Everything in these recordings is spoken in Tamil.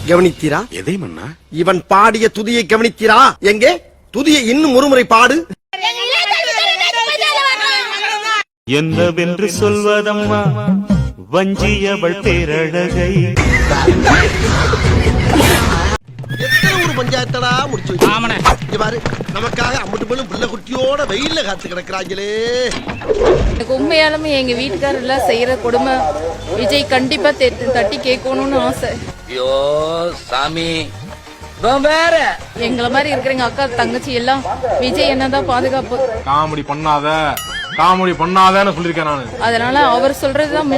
கவனித்தீரா? எதை மன்னா? இவன் பாடிய துதியை கவனித்தீரா? எங்கே துதியை இன்னும் ஒருமுறை பாடு. என்னவென்று சொல்வதம்மா வஞ்சியவள் பேரழகை. எத்தனை ஒரு பஞ்சாயத்தடா முடிச்சு வச்சு பாரு. நமக்காக அம்பட்டு போலும் பிள்ளை குட்டியோட வெயில்ல காத்து கிடக்குறாங்களே. எனக்கு உண்மையாலுமே எங்க வீட்டுக்காரர் எல்லாம் செய்யற கொடுமை விஜய் கண்டிப்பா தட்டி கேட்கணும்னு ஆசை. ஐயோ சாமி வேற எங்களை மாதிரி இருக்கிற எங்க அக்கா தங்கச்சி எல்லாம் விஜய் என்னதான் பாதுகாப்பு. காமெடி பண்ணாதன்னு சொல்லிருக்கேன் நானு. அதனால அவர் சொல்றதுதான்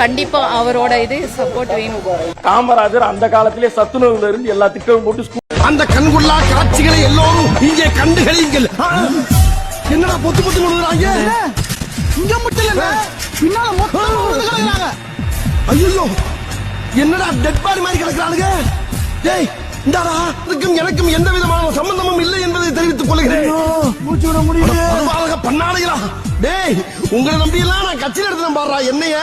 கண்டிப்பா அவரோட இது சப்போர்ட் வேணும். காமராஜர் அந்த காலத்திலே சத்துணவுல இருந்து எல்லா திட்டமும் போட்டு அந்த கண்கொள்ளா காட்சிகளை எல்லோரும் இங்கே கண்டுகளிங்கள். என்னடா பொத்து பொத்து கொடுக்குறாங்க? இங்க மட்டும் இல்ல, பின்னால மொத்தம். ஐயோ, என்னடா டெட் பாடி மாதிரி கிடக்குறானுங்க. டேய் இந்தாடா, இதுக்கும் எனக்கும் எந்த விதமான சம்பந்தமும் இல்லை என்பதை தெரிவித்துக் கொள்கிறேன். மூச்சு விட முடியல பண்ணாடுகளா. டேய் உங்களை நம்பியெல்லாம் நான் கட்சியில் எடுத்து பாடுறா. என்னைய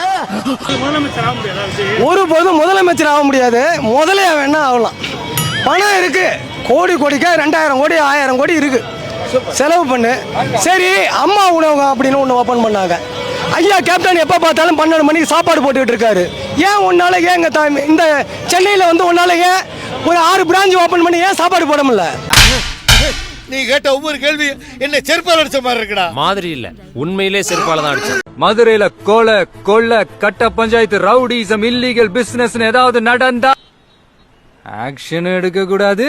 ஒருபோதும் முதலமைச்சர் ஆக முடியாது. முதலையா வேணா ஆகலாம். பணம் இருக்கு, கோடி கோடிக்கா 2000 கோடி 1000 கோடி இருக்கு, செலவு பண்ணு. சரி, அம்மா உணவகம் அப்படின்னு ஒன்று ஓப்பன் பண்ணாங்க. ஐயா கேப்டன் எப்போ பார்த்தாலும் 12 மணிக்கு சாப்பாடு போட்டுக்கிட்டு இருக்காரு. ஏன் உன்னால ஏன் இந்த சென்னையில் வந்து உன்னால ஏன் ஒரு 6 பிரான்ச் ஓப்பன் பண்ணி ஏன் சாப்பாடு போட முடியல? நீ கேட்ட ஒவ்வொரு கேள்வி என்ன செருப்பால் அடிச்ச மாதிரி இருக்குடா. மாதிரி இல்ல, உண்மையிலே செருப்பால தான் அடிச்சேன். மதுரையில கொள்ள கட்ட பஞ்சாயத்து ரவுடிசம் இல்லீகல் பிசினஸ் ஏதாவது நடந்தா ஆக்ஷனும் எடுக்க கூடாது,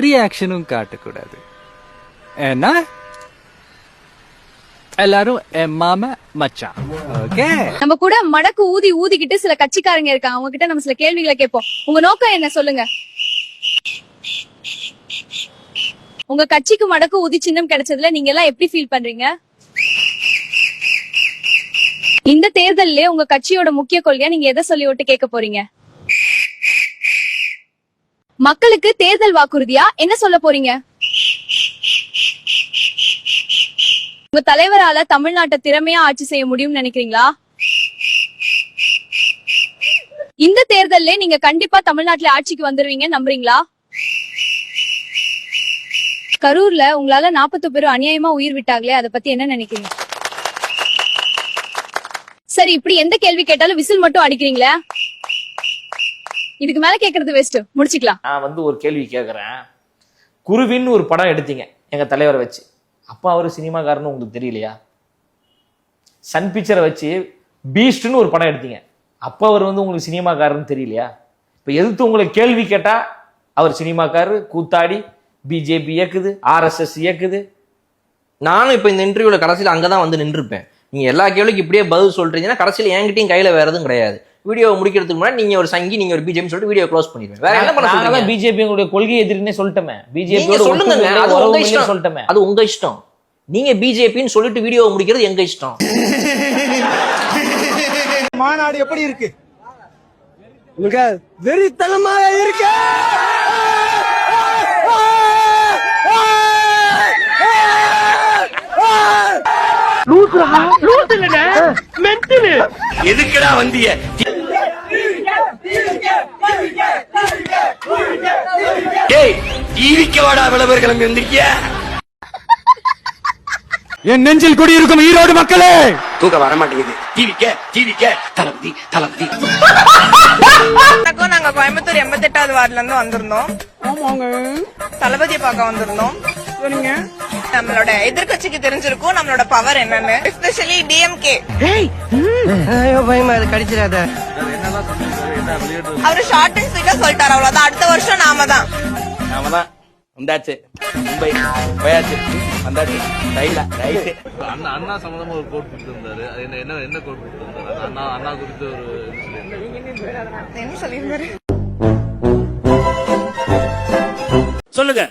ரியாக்ஷனும் காட்டக்கூடாது. ஏன்னா எல்லாரும் என் மாம மச்சான். ஓகே, நம்ம கூட மடக்கு ஊதிக்கிட்டு சில கட்சிக்காரங்க இருக்காங்க. அவங்க கிட்ட நம்ம சில கேள்விகளை கேட்போம். உங்க நோக்கம் என்ன சொல்லுங்க. உங்க கட்சிக்கு மடக்கு ஊதி சின்னம் கிடைச்சதுல நீங்க எல்லாம் எப்படி ஃபீல் பண்றீங்க? இந்த தேர்தல்ல உங்க கட்சியோட முக்கிய கொள்கையா நீங்க எதை சொல்லி விட்டு கேட்க போறீங்க? மக்களுக்கு தேர்தல் வாக்குறுதியா என்ன சொல்ல போறீங்க? உங்க தலைவரால தமிழ்நாட்டை திறமையா ஆட்சி செய்ய முடியும்னு நினைக்கிறீங்களா? இந்த தேர்தல்ல நீங்க கண்டிப்பா தமிழ்நாட்டுல ஆட்சிக்கு வந்துருவீங்க நம்புறீங்களா? கரூர்ல உங்களால 40 பேர் அநியாயமா உயிர் விட்டாங்களே, அதை பத்தி என்ன நினைக்கிறீங்க? சரி, இப்படி எந்த கேள்வி கேட்டாலும் விசில் மட்டும் அடிக்கிறீங்களா? இதுக்கு மேல கேக்குறது வேஸ்ட், முடிச்சுக்கலாம். நான் வந்து ஒரு கேள்வி கேக்குறேன். குருவின்னு ஒரு படம் எடுத்தீங்க எங்க தலைவரை வச்சு, அப்ப அவரு சினிமாக்காரன்னு உங்களுக்கு தெரியலையா? சன் பிக்சரை வச்சு பீஸ்ட்னு ஒரு படம் எடுத்தீங்க, அப்ப அவர் வந்து உங்களுக்கு சினிமாக்காரன்னு தெரியலையா? இப்ப எதிர்த்து உங்களுக்கு கேள்வி கேட்டா அவர் சினிமாக்காரரு, கூத்தாடி, பிஜேபி இயக்குது, ஆர்எஸ்எஸ் இயக்குது. நானும் இப்ப இந்த இன்டர்வியூல கடைசியில அங்கதான் வந்து நின்றுப்பேன். நீங்க எல்லா கேள்விக்கு இப்படியே பதில் சொல்றீங்கன்னா கடைசியில என்கிட்டயும் கையில வேற எதுவும் கிடையாது. வீடியோ முடிக்கிறதுக்கு முன்னாடி நீங்க ஒரு சங்கி, நீங்க ஒரு பிஜேபி சொல்லிட்டு வீடியோ க்ளோஸ் பண்ணிடுவேன். வேற என்ன பண்ண சொல்றீங்க? பிஜேபி உங்களுடைய கொள்கை எதிரினே சொல்லிட்டேன். பிஜேபி சொல்லுங்க, அது உங்க இஷ்டம். சொல்லிட்டேன், அது உங்க இஷ்டம். நீங்க பிஜேபின்னு சொல்லிட்டு வீடியோ முடிக்கிறது எங்க இஷ்டம். மாநாடு எப்படி இருக்கு? வெறித்தனமாக இருக்கு. எதுக்குடா வந்திய? டிவிக்கு வாடா விளம்பரம் கிளம்பி வந்திருக்கிய. என் நெஞ்சில் குடியிருக்கும் ஈரோடு மக்களே, தூக்க வர மாட்டேங்குது. டிவிக்க தளபதி. நாங்க கோயம்புத்தூர் 88வது வார்டுல இருந்து வந்திருந்தோம். தளபதியை பார்க்க வந்திருந்தோம். நம்மளோட எதிர்கட்சிக்கு தெரிஞ்சிருக்கும் நம்மளோட பவர் என்னன்னு, எஸ்பெஷலி டிஎம்கே. கடிச்சிடாத. அவரு ஷார்ட் அண்ட் ஸ்வீட்டா சொல்லிட்டாரு, அவ்வளவுதான். அடுத்த வருஷம் நாம தான் வந்தாச்சு, மும்பை போயாச்சு, வந்தாச்சு. அண்ணா சம்பந்தமா ஒரு கோட் கொடுத்திருந்தாரு. என்ன கோட் கொடுத்திருந்தாரு? அண்ணா குறித்து ஒரு என்ன சொல்லியிருந்தாரு? சொல்லுங்க,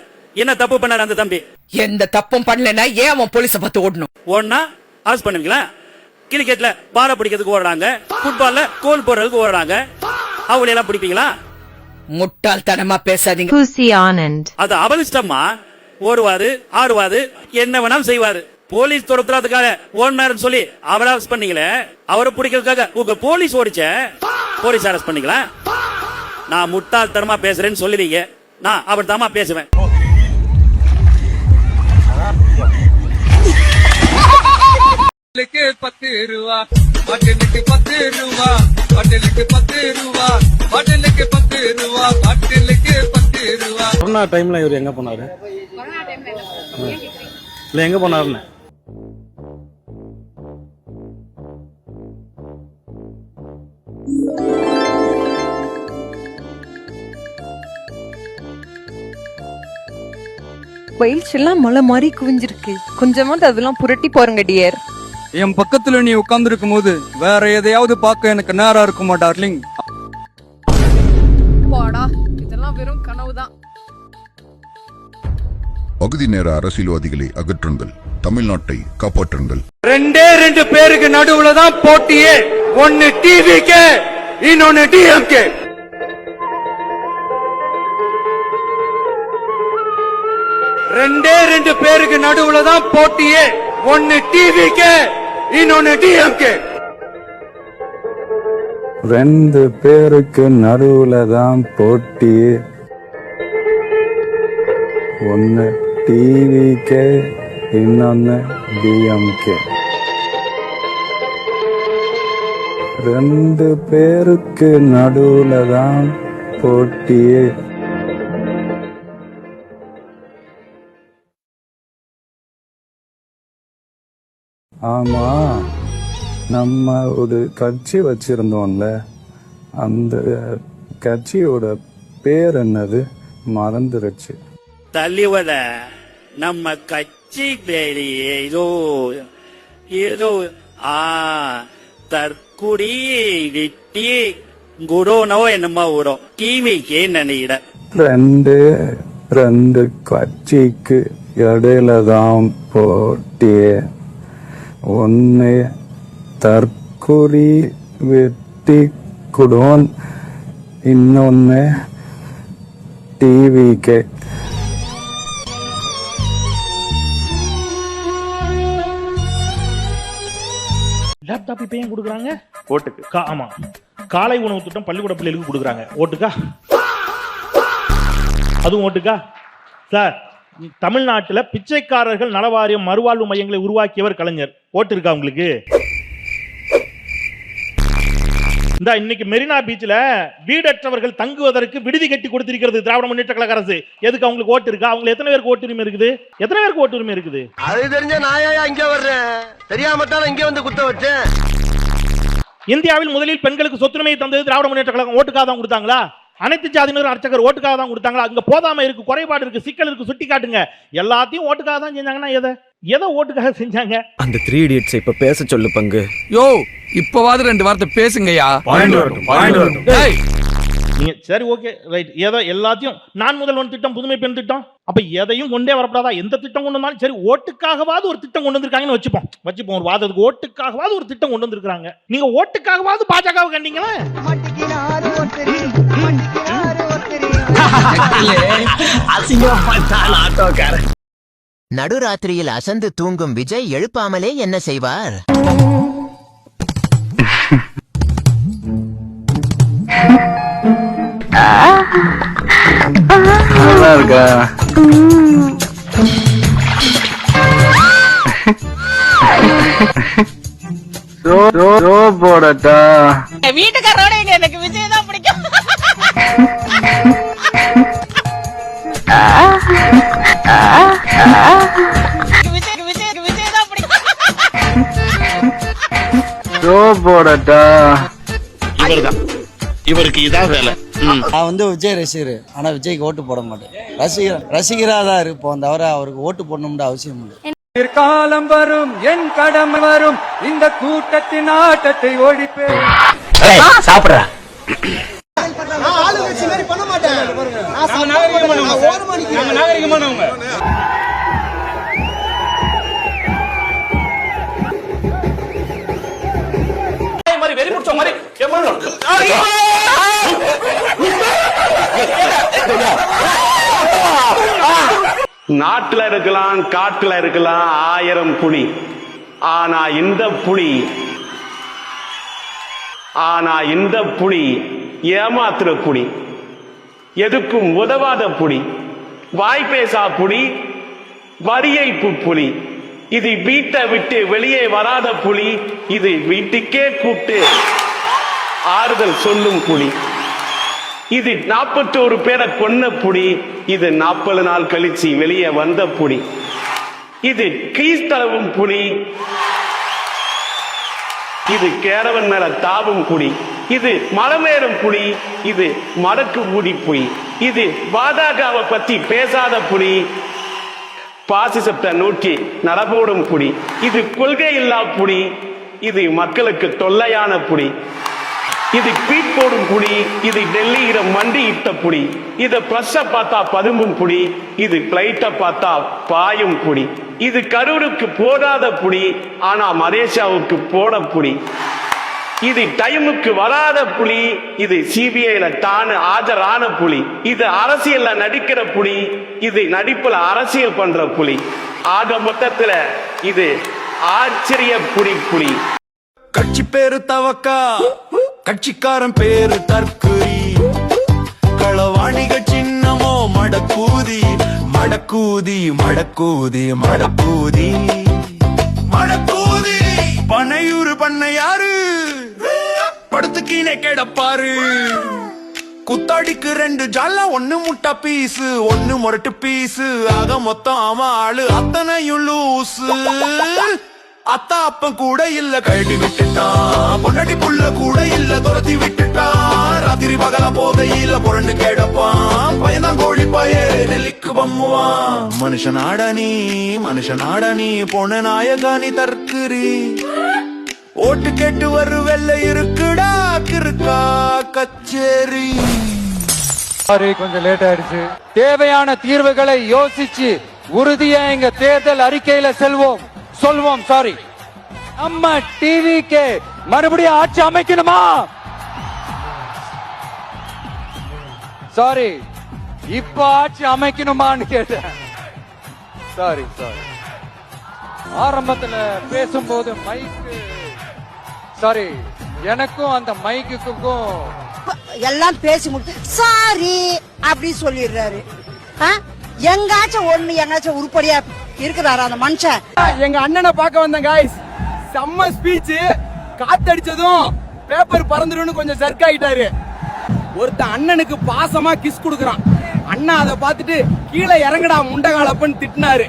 என்ன தப்பு பண்ணாரு அந்த தம்பி? எந்த தப்பும் பண்ணலன்னா ஏன் அவன் போலீஸ பார்த்து ஓடணும்? ஓடனா அரெஸ்ட் பண்ணுவீங்களா? கிரிக்கெட்ல பார பிடிக்கிறதுக்கு ஓடுறாங்க, ஃபுட்பால்ல கோல் போடுறதுக்கு ஓடுறாங்க, அவங்கள எல்லாம் பிடிப்பீங்களா? முட்டாள்தனமா பேசாதீங்க. அது அபலிஷ்டமா. ஓடுவாரு, ஆடுவாரு, என்ன வேணாலும் செய்வாரு. போலீஸ் துரத்துறதுக்காக ஓடினாருன்னு சொல்லி அவரை அரெஸ்ட் பண்ணீங்களே, அவரை பிடிக்கிறதுக்காக உங்க போலீஸ் ஓடிச்ச. போலீஸ் அரெஸ்ட் பண்ணிக்கலாம். நான் முட்டாள்தனமா பேசுறேன்னு சொல்லுவீங்க, நான் அப்படித்தாமா பேசுவேன். பாட்டிலுக்கு 10 ரூபா, பாட்டிலுக்கு 10 ரூபா, பாட்டிலுக்கு 10 ரூபா, பாட்டிலுக்கு 10 ரூபா, பாட்டிலுக்கு 10 ரூபா. கொரோனா டைம்ல இவர் எங்க போனாரு? இல்ல எங்க போனாருன்னு பயில்ஸ் எல்லாம் மலை மாதிரி குவிஞ்சிருக்கு. கொஞ்சமாவது அதெல்லாம் புரட்டி போறங்க டியர். என் பக்கத்துல நீ உட்கார்ந்து இருக்கும் போது வேற எதையாவது பார்க்க எனக்கு நேரம் இருக்குமா டார்லிங்? போடா, இதெல்லாம் வெறும் கனவுதான். பகுதி நேர அரசியல்வாதிகளை அகற்றுங்கள், தமிழ்நாட்டை காப்பாற்றுங்கள். 2 பேருக்கு நடுவுல தான் போட்டியே. ஒன்னு டிவிகே, இன்னொன்னு டிஎம்கே. 2 பேருக்கு நடுவுல தான் போட்டியே. ஒன்னு டிவிகே, இன்னொன்னு டிஎம்கே. 2 பேருக்கு நடுவுல தான் போட்டி. ஒன்னு டிவிகே, இன்னொன்னு டிஎம்கே. 2 பேருக்கு நடுவுல தான் போட்டியே. ஆமா, நம்ம ஒரு கட்சி வச்சிருந்தோம்ல, அந்த கட்சியோட பேர் என்னது மறந்துருச்சு. தள்ளிவத நம்ம கட்சி பேரு ஏதோ ஏதோ தற்குடி வெட்டி குடோனோ என்னமோ வரும். டிவிக்கு நினைக்கிற 2 கட்சிக்கு இடையில தான் போட்டியே. ஒன்னு தற்குறி வெட்டி குடோன், இன்னொன்னு டிவிகே. லேப்டாப் இப்ப ஏன் கொடுக்குறாங்க? ஓட்டுக்கு. ஆமா, காலை உணவு திட்டம் பள்ளிக்கூட பிள்ளைகளுக்கு கொடுக்குறாங்க. ஓட்டுக்கா? அதுவும் ஓட்டுக்கா? சார், தமிழ்நாட்டுல பிச்சைக்காரர்கள் நலவாரியம் மறுவாழ்வு மையங்களை உருவாக்கியவர் கலைஞர். ஓட்டு இருக்கா உங்களுக்கு? இந்த இன்னைக்கு மெரினா பீச்ல வீடற்றவர்கள் தங்குவதற்கு விடுதி கட்டி கொடுத்திருக்கிறது திராவிட முன்னேற்ற கழக அரசு. எதுக்கு அவங்களுக்கு ஓட்டு இருக்கா? அவங்க எத்தனை பேருக்கு ஓட்டு உரிமை இருக்குது? எத்தனை பேருக்கு ஓட்டு உரிமை இருக்குது? அது தெரிஞ்ச நாயா இங்க வர்றேன், தெரியாம தான் இங்க வந்து குத்த வச்சேன். இந்தியாவில் முதலில் பெண்களுக்கு சொத்துரிமையை தந்தது திராவிட முன்னேற்ற கழகம். ஓட்டுக்காக தான் கொடுத்தாங்களா? அனைத்து ஜாதியினரும் அர்ச்சகர் ஓட்டுக்காக தான் கொடுத்தாங்களா? அங்க போதாம இருக்கு, குறைபாடு இருக்கு, சிக்கல் இருக்கு, சுட்டி காட்டுங்க. எல்லாத்தையும் ஓட்டுக்காக தான் செஞ்சாங்கன்னா எதை ஓட்டுக்காக செஞ்சாங்க? அந்த 3 idiots இப்ப பேச சொல்லு பங்கு. யோ, இப்பவாது 2 வார்த்தை பேசுங்கயா. நீங்க சரி, ஓகே, ரைட். ஏதோ எல்லாத்தையும் நான் முதல்வன் திட்டம், புதுமை பெண் திட்டம், அப்ப எதையும் கொண்டே வரப்படாதா? எந்த திட்டம் கொண்டு வந்தாலும் சரி, ஓட்டுக்காகவாது ஒரு திட்டம் கொண்டு வந்திருக்காங்கன்னு வச்சுப்போம் ஒரு வாதத்துக்கு. ஓட்டுக்காகவாது ஒரு திட்டம் கொண்டு வந்திருக்காங்க. நீங்க ஓட்டுக்காகவாது பாஜகவை கண்டீங்களா? நடுராத்திரியில் அசந்து தூங்கும் விஜய் எழுப்பாமலே என்ன செய்வார்? நல்லா இருக்கா? போடட்டா? வீட்டுக்காரோட எனக்கு விஜய் தான் பிடிக்கும். விஜய் தான் பிடிக்கும். போடட்டா? இவருக்கு இதான் வேலை. நான் வந்து விஜய் ரசிகர், ஆனா விஜய்க்கு ஓட்டு போட மாட்டேன். ரசிகரா தான் இருப்போம், தவிர அவருக்கு ஓட்டு போடணும்னு அவசியம் இல்லை. காலம் வரும், என் கடமை வரும், இந்த கூட்டத்தின் ஆட்டத்தை ஒழிப்பேன். சாப்பிடுற நாட்டுல இருக்கலாம், காட்டுல இருக்கலாம் 1000 புலி. ஆனா இந்த புலி ஆனா இந்த புலி ஏமாத்துற புலி, எதுக்கும் உதவாத புலி, வாய் பேசா புலி, வரியைப்பு புலி. இது வீட்டை விட்டு வெளியே வராத புலி, இது வீட்டுக்கே கூட்டு ஆறுதல் சொல்லும் புலி. இது 41 பேரை கொன்ன புலி, இது 40 நாள் கழிச்சு வெளியே வந்த புலி. இது கீழ்த்தளவும் புலி, இது கேரவன் மேல தாவும் புலி. இது மலமேறும் புலி, இது மடக்கு மூடி புலி. இது பாஜகவை பத்தி பேசாத புலி, பாசிசத்தை நோக்கி நடபோடும் புலி. இது கொள்கை இல்லா புலி, இது மக்களுக்கு தொல்லையான புலி. இது ட்வீட் போடும் புலி, இது டெல்லியில மண்டி இட்ட புலி. இது பிரஷ பார்த்தா பதும்பும் புலி, இது பிளைட்ட பார்த்தா பாயும் புலி. இது கரூருக்கு போடாத புலி, ஆனா மலேசியாவுக்கு போட புலி. இது டைமுக்கு வராத புலி, இது சிபிஐல தானு ஆஜரான புலி. இது அரசியல்ல நடிக்கிற புலி, இது நடிப்புல அரசியல் பண்ற புலி. ஆக மொத்தத்துல இது ஆச்சரிய புலி. கட்சி பேரு தவக்கா, கட்சிக்காரன் பேரு தற்குறி, களவாணிக சின்னமோ மடக்கூதி, மடக்கூதி மடக்கூதி மடக்கூதி மடக்கூதி. பனையூரு பண்ணையாரு படுத்துக்கீனே கிடப்பாரு, குத்தாடிக்கு 2 ஜாலா, 1 முட்டா பீஸு, 1 முரட்டு பீஸு, ஆக மொத்தம் ஆமா ஆளு அத்தனையும் லூசு. அத்தா அப்பன் கூட இல்ல கழட்டி விட்டுட்டான், பொண்டாட்டி புள்ள கூட இல்ல துரத்தி விட்டுட்டான். ராத்திரி பகல போதையில புரண்டு கேடப்பான், பயந்தான் கோழி பாய நெல்லிக்கு பம்முவான். மனுஷனாட நீ பொண்ண நாயகானி தற்குறி, ஓட்டு கேட்டு வரு வெள்ளை இருக்குடா கிருக்கா கச்சேரி. கொஞ்சம் லேட் ஆயிடுச்சு. தேவையான தீர்வுகளை யோசிச்சு உறுதியா எங்க தேர்தல் அறிக்கையில சொல்வோம். சாரி, நம்ம டிவிக்கு மறுபடியும் ஆட்சி அமைக்கணுமா? சாரி, இப்ப ஆட்சி அமைக்கணுமான்னு கேட்டேன். சாரி, ஆரம்பத்துல பேசும்போது மைக்கு, சாரி, எனக்கும் அந்த மைக்குக்கும் எல்லாம் பேசி முடிச்சு சாரி அப்படி சொல்லிடுறாரு. எங்காச்சும் உருப்படியா இருக்கிறாரா அந்த மனுஷன்? எங்க அண்ணனை பார்க்க வந்தேன் गाइस. செம்ம ஸ்பீச். காத்தடிச்சதும் பேப்பர் பறந்துருன்னு கொஞ்சம் சர்க் ஆயிட்டாரு. ஒருத்தன் அண்ணனுக்கு பாசமா கிஸ் கொடுக்கறான். அண்ணா அதை பார்த்துட்டு கீழே இறங்கடா முண்டகாலப்பன்னு திட்டினாரு.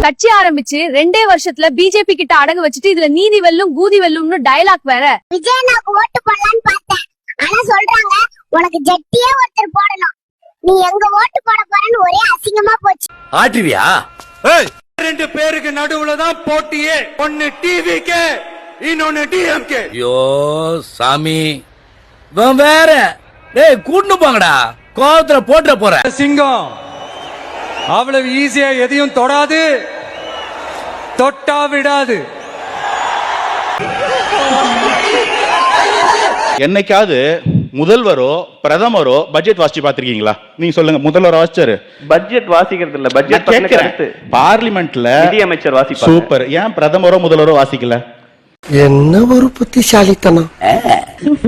கட்சி ஆரம்பிச்சு 2 வருஷத்துல பிஜேபி கிட்ட அடகு வச்சுட்டு இதுல நீதி வெல்லும் கூதி வெல்லும்னு டயலாக் வேற. விஜய் நான் ஓட்டு போடலான்னு பார்த்தேன், ஆனா சொல்றாங்க உனக்கு ஜெட்டியே ஒருத்தர் போடணும், நீ எங்க ஓட்டு போட போறன்னு ஒரே அசிங்கமா போச்சு. ஆட்டுவியா? 2 பேருக்கு நடுவுல தான் போட்டியே. ஒன்னு டிவிக்கு, இன்னொன்னு டிஎம்கே. ஐயோ சாமி, வேற கூட்டு போங்கடா, கோவத்துல போட்டுற போற. சிங்கம் அவ்வளவு ஈஸியா எதையும் தொடாது, தொட்டா விடாது. என்னைக்காவது முதல்வரோ பிரதமரோ பட்ஜெட் வாசிச்சு பாத்திருக்கீங்களா? நீங்க சொல்லுங்க. முதல்வர் வாசிச்சாரு? பட்ஜெட் வாசிக்கிறது இல்ல, பட்ஜெட் பார்லிமெண்ட்ல நிதியமைச்சர் வாசிப்பார். சூப்பர். ஏன் பிரதமரோ முதல்வரோ வாசிக்கல? என்ன ஒரு புத்திசாலித்தனம்.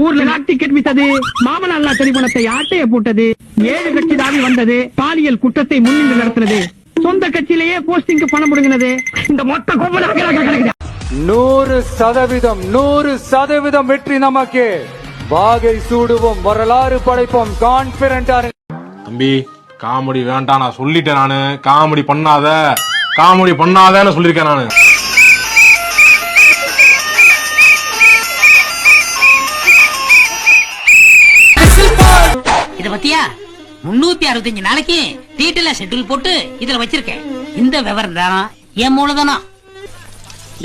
ஊர்ல டிக்கெட் வித்தது, மாமனார் தனி பணத்தை ஆட்டைய போட்டது, 7 கட்சி தாவி வந்தது, பாலியல் குற்றத்தை முன்னின்று நடத்துறது, சொந்த கட்சியிலேயே போஸ்டிங்க்கு பணம் முடுங்கினது, இந்த மொத்த கோபம் 100% வெற்றி நமக்கு. வாகை சூடுவோம், வரலாறு படைப்போம். கான்பிடண்டா. தம்பி, காமெடி வேண்டாம், நான் சொல்லிட்டேன். நானு காமெடி பண்ணாதன்னு சொல்லிருக்கேன் நானு. இத பத்தியா 365 நாளைக்கு டீட்டெயிலா ஷெட்யூல் போட்டு இதுல வச்சிருக்கேன். இந்த விவரம் தானா என் மூலதானா?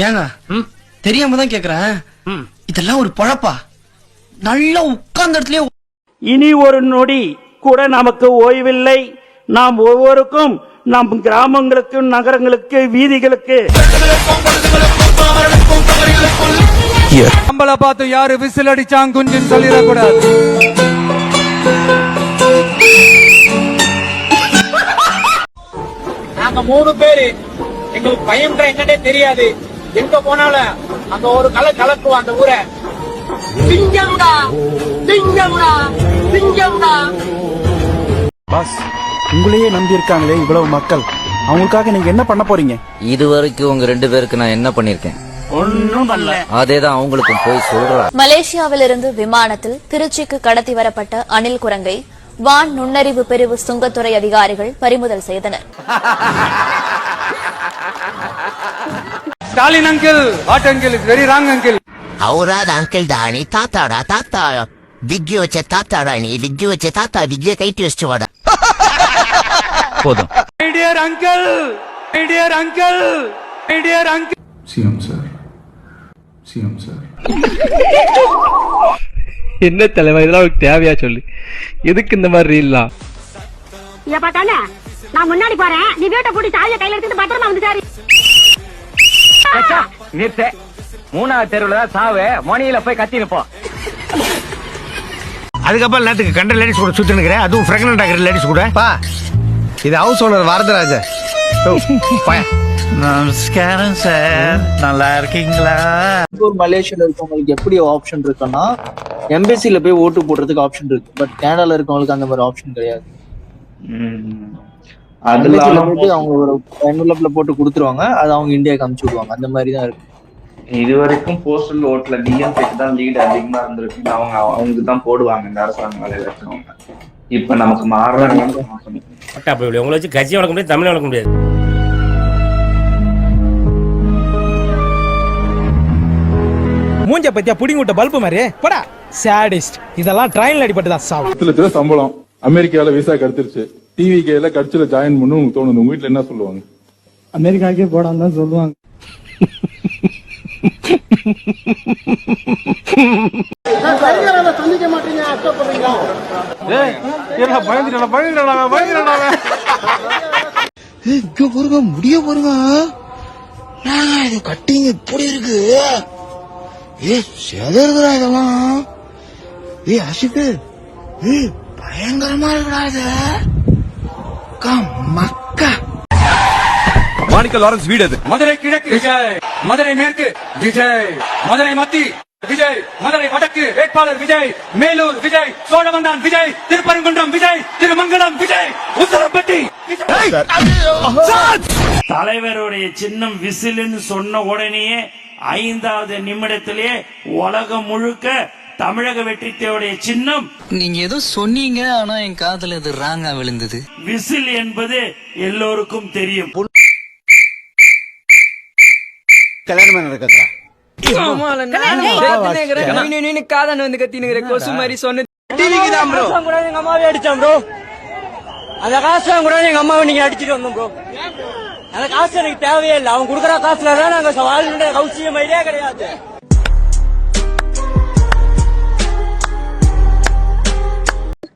ஏங்க தெரியாம தான் கேக்குறேன், இதெல்லாம் ஒரு பழப்பா? நல்லா உட்கார்ந்த இடத்துல இனி ஒரு நொடி கூட நமக்கு ஓய்வில்லை. நாம் ஒவ்வொருக்கும் நம் கிராமங்களுக்கு, நகரங்களுக்கு, வீதிகளுக்கு நம்மள பார்த்து யாரு விசில் அடிச்சாங்க குஞ்சுன்னு சொல்லிடக்கூடாது. நாங்க 3 பேரு, எங்களுக்கு பயம்ன்ற என்னன்னே தெரியாது. எங்க போனாலும் அங்க ஒரு கலக்குவோம் அந்த ஊரை. சிங்கம்டா சிங்கம்டா சிங்கம்டா. பாஸ், உங்களையே நம்பி இருக்காங்களே இவ்வளவு மக்கள், அவங்களுக்காக நீங்க என்ன பண்ண போறீங்க? இது வரைக்கும் உங்க 2 பேருக்கு நான் என்ன பண்ணிருக்கேன்? ஒன்னும் பண்ணல. அதேதான் அவங்களுக்கும் போய் சொல்றேன். மலேசியாவிலிருந்து விமானத்தில் திருச்சிக்கு கடத்தி வரப்பட்ட அணில் குரங்கை வான் நுண்ணறிவு பிரிவு சுங்கத்துறை அதிகாரிகள் பறிமுதல் செய்தனர். Stalin uncle, what uncle, is very wrong uncle. அவராத அங்கிள் தானி தாத்தாடா தாத்தா. விக்கி வச்ச தாத்தாடா நீ, விக்கி வச்ச தாத்தா விக்கிய கைட்டு வச்சுட்டு வாடா. போதும். My dear uncle, my dear uncle, my dear uncle. CM sir, CM sir. என்ன தலைவா இதெல்லாம் தேவையா சொல்லு, எதுக்கு இந்த மாதிரி ரீல்லாம்? நான் முன்னாடி போறேன், நீ வீட்டை பூட்டி சாவியை கையில எடுத்து பத்திரமா வந்து சாரி. நிறுத்த, 3வது தெருவுல தான் சாவு, மணியில போய் கத்தி நிப்போம். அதுக்கப்புறம் நேரத்துக்கு கண்ட லேடிஸ் கூட சுத்தி நிக்கிறேன், அதுவும் பிரெக்னன்ட் ஆகிற லேடிஸ் கூட. இது ஹவுஸ் ஓனர் வரதராஜ. நமஸ்காரம் சார், நல்லா இருக்கீங்களா? மலேசியால இருக்கவங்களுக்கு எப்படி ஆப்ஷன் இருக்குன்னா, எம்பசில போய் ஓட்டு போடுறதுக்கு ஆப்ஷன் இருக்கு. பட் கனடால இருக்கவங்களுக்கு அந்த மாதிரி ஆப்ஷன் கிடையாது. அவங்க ஒரு என்வலப்ல போட்டு கொடுத்துருவாங்க, அது அவங்க இந்தியாவுக்கு அனுப்பிச்சு விடுவாங்க. அந்த மாதிரி தான் இருக்கு. இது வரைக்கும் போஸ்டல் ஓட்டுல டிஎம்கேக்கு தான் லீட் அதிகமா இருந்திருக்கு. அவங்களுக்கு தான் போடுவாங்க இந்த அரசாங்க வேலையில இருக்கவங்க. இப்ப நமக்கு மாறுறாங்க. உங்களை வச்சு கட்சி வளர்க்க முடியாது, தமிழ் வளர்க்க முடியாது. மூஞ்ச பத்தியா புடிங்க விட்ட பல்பு மாதிரி போடா சாடிஸ்ட். இதெல்லாம் ட்ரெயின்ல அடிபட்டுதான் சாவு. 10 லட்சம் சம்பளம், அமெரிக்கால விசா கிடைச்சிருச்சு, டிவிகேல கட்சியில ஜாயின் பண்ணு உங்களுக்கு தோணுது, உங்க வீட்டுல என்ன சொல்லுவாங்க? அமெரிக்காக்கே போடான்னு தான் சொல்லுவாங்க. சந்திக்க மாட்டீங்க, அக்கப்படுறீங்களா? முடிய பாருங்க, கட்டிங்க இப்படி இருக்கு. செதறா இதெல்லாம். அசிக்கு பயங்கரமா இருக்கிறாது. மக்கா மாணிக்க லாரன்ஸ் வீடு அது. மதுரை கிழக்கு விஜய், மதுரை மேற்கு விஜய், மதுரை மத்தி விஜய், மதுரை வடக்கு வேட்பாளர் விஜய், மேலூர் விஜய், சோழவந்தான் விஜய், திருப்பரங்குன்றம் விஜய், திருமங்கலம் விஜய், உத்தரப்பட்டி. தலைவருடைய சின்னம் விசில்னு சொன்ன உடனேயே 5வது நிமிடத்திலே உலகம் முழுக்க தமிழக வெற்றித்தேவுடைய சின்னம். நீங்க ஏதோ சொன்னீங்க, ஆனா என் காதுல இது ராங்கா விழுந்தது. விசில் என்பது எல்லோருக்கும் தெரியும். கல்யாணம் நடக்கிறா காதன் வந்து கத்தினுங்கிற கொசு மாதிரி சொன்ன எங்க அம்மாவே அடிச்சான் ப்ரோ. அந்த காசு கூட எங்க அம்மாவை நீங்க அடிச்சுட்டு வந்தோம் ப்ரோ. அந்த காசு எனக்கு தேவையே இல்லை. அவங்க கொடுக்குற காசுல தான் நாங்க வாழ்ந்த கௌசியம் ஐடியா கிடையாது.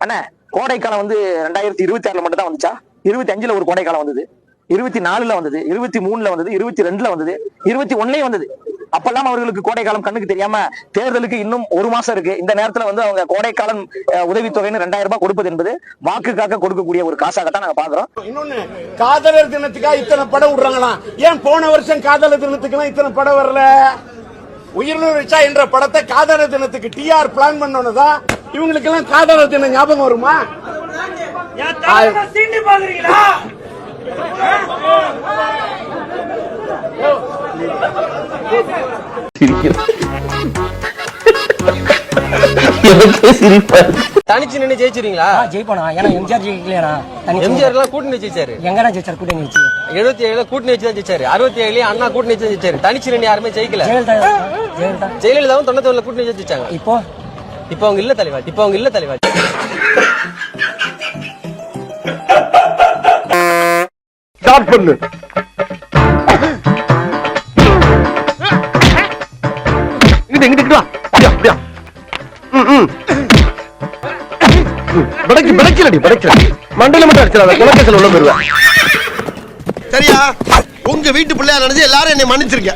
அண்ணா, கோடைக்காலம் வந்து 2026 மட்டும் தான் வந்துச்சா? 25ல ஒரு கோடைக்காலம் வந்தது, 24ல வந்தது, 23ல வந்தது, 22ல வந்தது, 21ல வந்தது. அப்பெல்லாம் அவர்களுக்கு கோடைக்காலம் கண்ணுக்கு தெரியாம தேர்தலுக்கு இன்னும் 1 மாசம் இருக்கு, இந்த நேரத்துல வந்து அவங்க கோடைக்காலம் உதவித்தொகைன்னு 2000 ரூபாய் கொடுப்பது என்பது வாக்குக்காக கொடுக்கக்கூடிய ஒரு காசாகத்தான் நாங்க பாக்குறோம். இன்னொன்னு, காதலர் தினத்துக்காக இத்தனை படம் விடுறாங்களாம். ஏன் போன வருஷம் காதலர் தினத்துக்குலாம் இத்தனை படம் வரல? உயிர்நூறு ரிச்சா என்ற படத்தை காதலர் தினத்துக்கு டிஆர் பிளான் பண்ணோன்னதான் இவங்களுக்கு எல்லாம் காதலர் தினம் ஞாபகம் வருமா? சீண்டி பாக்குறீங்களா? தனிச்சு நின்று ஜெயிச்சிருங்களா? ஜெயிப்பானா? ஏன்னா எம்ஜிஆர் ஜெயிக்கலையா? எம்ஜிஆர் எல்லாம் கூட்டணி ஜெயிச்சாரு. எங்கடா ஜெயிச்சாரு? கூட்டணி ஜெயிச்சு 77ல கூட்டணி வச்சு தான் ஜெயிச்சாரு. 67 அண்ணா கூட்டணி வச்சு ஜெயிச்சாரு. தனிச்சு நின்று யாருமே ஜெயிக்கல. ஜெயலலிதாவும் 97ல கூட்டணி வச்சு ஜெயிச்சாங்க. இப்போ அவங்க இல்ல தலைவா. இப்போ அவங்க இல்ல தலைவா. ஸ்டார்ட் பண்ணு. இங்கிட்டு வா. அப்படியா? மண்டையில மட்டும் அடிச்சிடாத, குலக்கேசல் உள்ள போயிருவேன். சரியா? உங்க வீட்டு பிள்ளையா நினைச்சு எல்லாரும் என்னை மன்னிச்சிருக்க.